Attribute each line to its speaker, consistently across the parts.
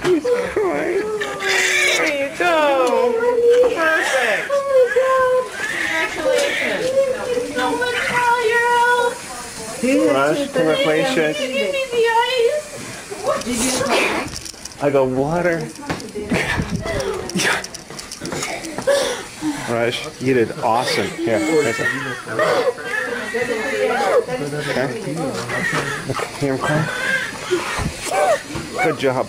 Speaker 1: He's crying. There you go. Perfect. Congratulations. Rush, congratulations. I got water. Rush, you did awesome. Here, that's it. Okay. Okay, here I'm crying. Good job.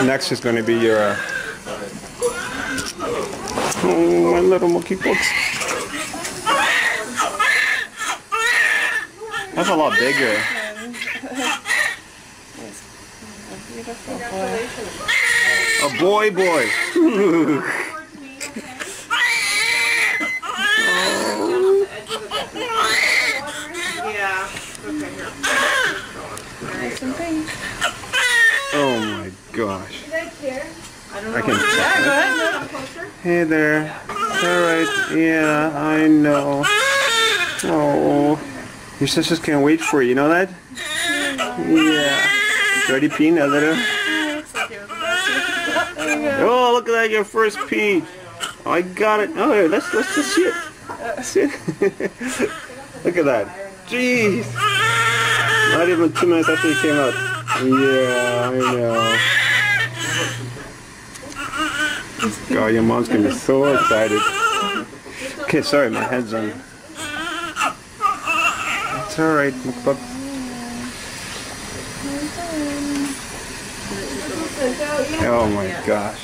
Speaker 1: Next is going to be your oh, my little monkey books. That's a lot bigger. A boy. Oh my gosh. I can tell. Hey there. Alright, yeah, I know. Oh, your sisters can't wait for you know that? Yeah. Ready pee now, little? Oh, look at that, your first pee. Oh, I got it. Oh, let's just see it. See it? Look at that. Jeez. Not even 2 minutes after you came out. Yeah, I know. God, your mom's gonna be so excited. Okay, sorry, my head's on. It's alright, McBuck. Oh my gosh.